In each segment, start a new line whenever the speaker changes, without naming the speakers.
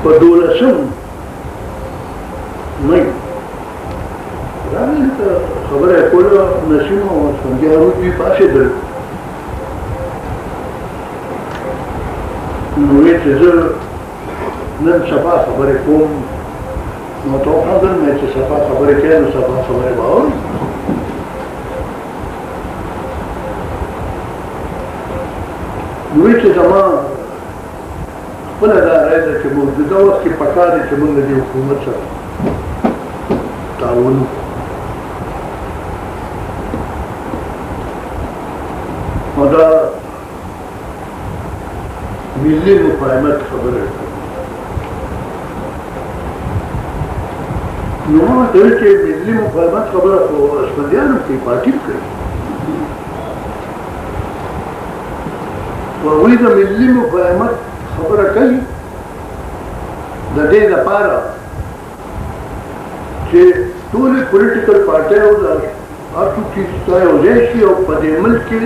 په 12 مئی راغلی ته خبره یې کوله نسیم او اسفندیار دوی پاڅېدل نو ویې چې زه نن سبا خبرې کوم نو ته وخندل مې چې سبا خبرې کوې نو سبا خبرې به اورم نو ویې چې زما خپله دا رایه ده چې موجوده وخت کې پکار دی چې موږ د دې حکومت سره تعاون او دا ملي مفاهمت خبره نو ما ته ویل چې ملي مفاهمت خبره خو اسفندیانو کې پارټي کوي او هغوی د ملي مفاهمت خبره کوي د دې لپاره چې ټولې پولیټیکل پارټیو د هر څوک چې یوځای شي او په دې ملک کې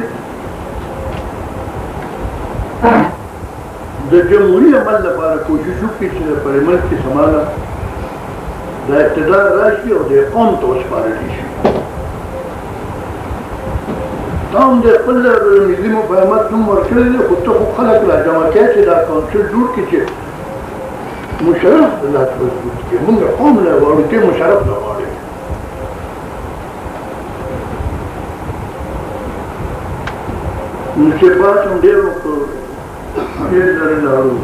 د جمهوري عمل لپاره کوشش وکړي چې په ملک کې سمانه د اقتدار راشي او د قوم ته وسپارلی شي دا هم د خپل ملي مفاهمت نوم ورکړی دی خو ته خو خلک راجمع کوې چې دا کونسل جوړ کړي چې مشرف د لاس مضبوط کړي موږ قوم نه غواړو ته مشرف نه غواړې نو چې بحث هم ډېر وکړو ډېر لرې لاړو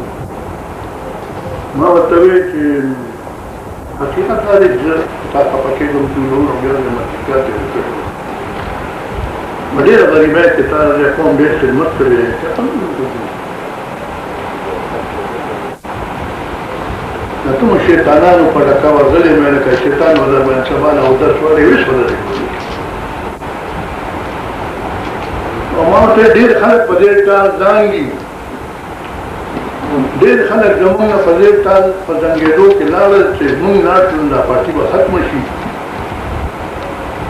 ما ورته ویل چې حقیقت دا دی چې تا خفه کېږم چې نور بیا د حقیقت یې وکړو په ډېره غریبۍ کې تا د قوم ډېر خدمت کړی دی د کومو شیطانانو په ډکه ورغلی مې لکه شیطان به در باندې سبا نه اودس وړی ویش به درې کوي او ما ورته ډېر خلک په دې ټال زانګي ډېر خلک زموږ نه په دې ټال په زنګېدو کې لاړل چې موږ لاړ شو دا پارټي به ختمه شي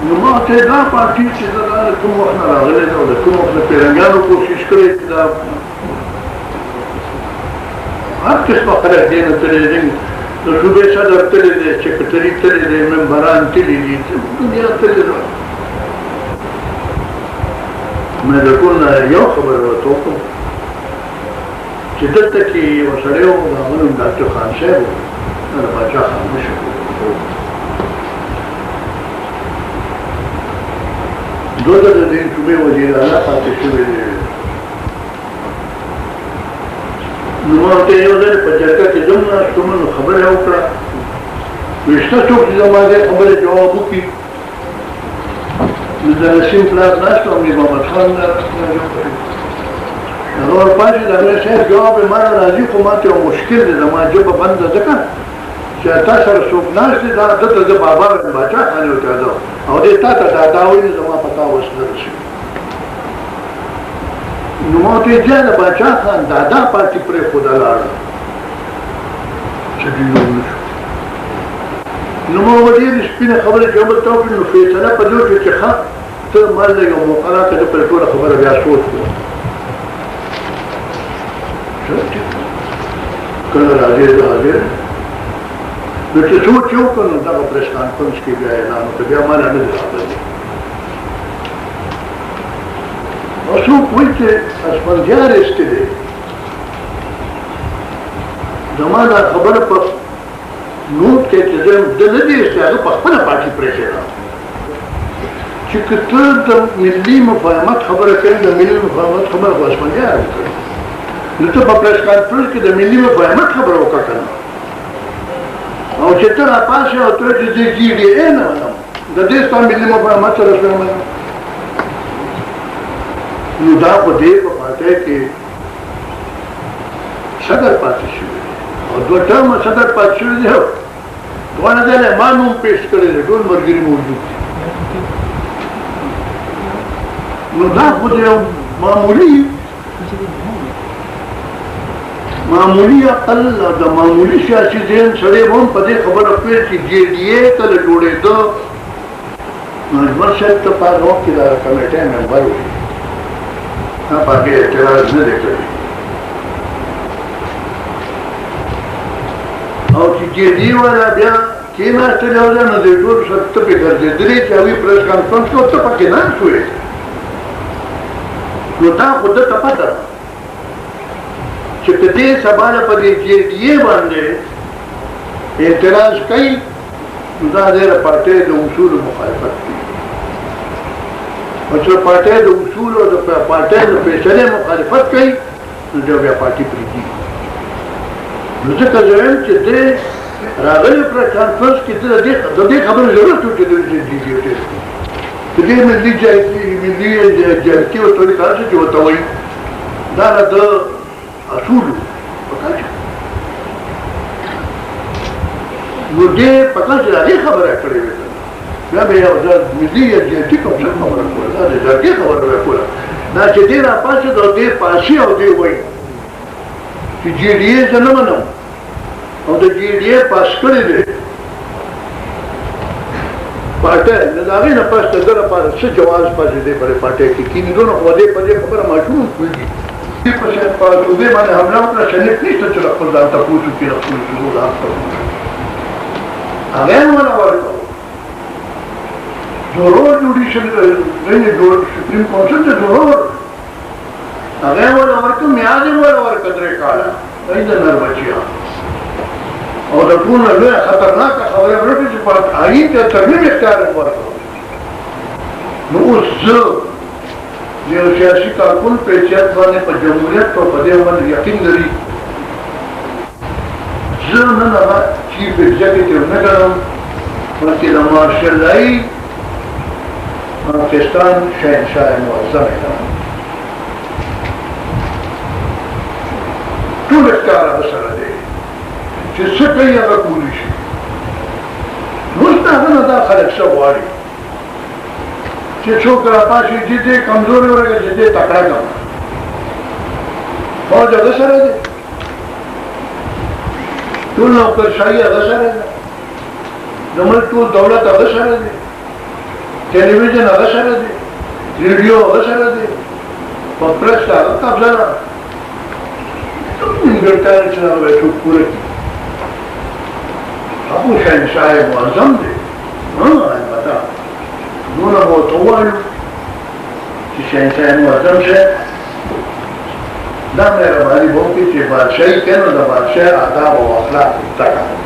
نو ما ورته دا پارټي چې زه دا د کوم وخت نه راغلی ده او د کوم وخت نه پیرنګیانو کوشش کړی چې دا هر قسمه خلک دې نه تللی دي د صوبې صدر تللی دی سکرټري تللی دی ممبران تللي دي دنیا تللې ده مې د ټول نه یو خبره ورته وکړم چې دلته کې یو سړی و د هغه نوم ډاکټر خان صاحب و د پاچا خان مشر دوه ځله د صوبې وزیر اعلی پاتې شوی دی نو ما ورته یو ځل په جرګه کې ځم ناستم نو خبره یې وکړه وایي شته څوک چې زما دې خبرې جواب وکړي نو د نسیم پلار ناست و امیر محمد خان هغه ورپاسې د امیر صاحب جواب یې ما نه راځي خو ماته یو مشکل دی زما ژبه بنده ځکه چې تا سره څوک ناست دی دا دته زه بابا یم باچا خان یې ورته یادوم او دې تا ته دادا وایي نو زما په تا وس نه رسېږي نو ما ورته ویل د باچا خان دادا پارټي پرېښوده لاړه چې دوی جوړ نه شو نو ما به ډېرې سپینې خبرې چې بل ته وکړې نو فیصله په دې وشوه چې ښه ته ما لږ یو موقع راکړه زه پر ټوله خبره بیا سوچ کړم کله راځې زه حاضر نو چې سوچ یې وکړ نو دغه پریس کانفرنس کې بیا اعلان وکړ بیا ما نه نه دی راغلی او څوک وایي چې اسفندیار ایستی دی زما دا خبره په نوٹ کې چې زه د نه دی ایستی هغه په خپله پارټي پرېښې ده چې که ته د ملي مفاهمت خبره کوې د ملي مفاهمت خبره خو اسفندیار وکړي نو ته په پریس کانفرنس کې د ملي مفاهمت خبره وکړه که نه او چې ته راپاسې او ته چې زه جي ډي اے نه منم د دې ستا ملي مفاهمت سره سره منم نو دا په دې په پارټۍ کې صدر پاتې شوی او دوه ټرمه صدر پاتې شوی دی دواړه ځله ما نوم پیش کړی دی ټول ملګري موجود دي نو دا خو د یو معمولي عقل او د معمولي سیاسي ذهن سړی به هم په دې خبره پوهېږي چې جې ډي اے کله جوړېده نو اجمل صاحب ته په هغه وخت کې د کمیټۍ ممبر و تا په هغې اعتراض نه دی کړی او چې جدي ولا بیا کېناستلی او نو د ټول سره تپې ګرځېدلې چې هغوی پریس کانفرنس کې ته پکې ناست وې نو تا خو ده ته پته ده چې که دې سبا له په دې جدي باندې اعتراض کوي نو دا ډېره پارټۍ د اصولو مخالفت کوي او چې پارټۍ د اصولو او د پارټۍ د فیصلې مخالفت کوي نو بیا پارټي پرېږدي نو ځکه زه وایم چې دې راغلي پریس کانفرنس کې د دې خبرې ضرورت و چې د دې ملي جرګې ورته وایي کار چې ورته وایي دا د اصولو په کچه نو دې په کچه د هغې خبره کړې وې بیا به یو ځل ملي جرګې کوم څه خبره کوله دا د جرګې خبره به کوله دا چې دې راپاڅېد او دې پاسي او دې وایي چې جي ډي اې زه نه منم او د جي ډي اې پاس کړی دی پارټۍ نو د هغې نه پس د ده لپاره څه جواز پاتې دی پرې پارټۍ کې کینې دونه خو دې په دې خبره ماشوم پوهېږي دې په توبې باندې حمله وکړه شنیک نشته چې له خپل ځان تپوس وکړي له خپلو شروع د حق هغه یې ونه ورکړو ضرور جوډیشل سپریم کونسل ته ضرور هغه یې ونه ورکړو میعاد یې ونه ورکړه 3 کاله دی د نر بچیان او د ټولو لویه خطرناکه خبره ورته چې په آیین ته ترمیم اختیار یې ورکړو نو اوس زه د یو سیاسي کارکون په حیثیت باندې په جمهوریت او په دې باندې یقین لري زه نن هغه چیف ایگزیکټیو نه ګڼم بلکې د مارشلایي پاکستان شهنشاه معظم یې ګڼم ټول اختیار هغه سره دی چې څه کوي هغه کولی شي نو اوس د هغه نه دا خلک څه غواړي چې څوک راپاشي چې دې کمزوري ورکړي چې دې تکړه کړه فوج هغه سره دی ټول نوکرشاهي هغه سره ده د ملک ټول دولت هغه سره دی ټلویزیون هغه سره دی ریډیو هغه سره دی په پریس هغه قبضه ده نیمګړتیاوې چې هغه به څوک پوره کړي هغه شهنشاه معظم دی البته نونه به ورته ووایو چې شهنشاه معظم صاحب دا مهرباني به وکړي چې بادشاهي کوي نو د بادشاه آداب او اخلاق زده کړه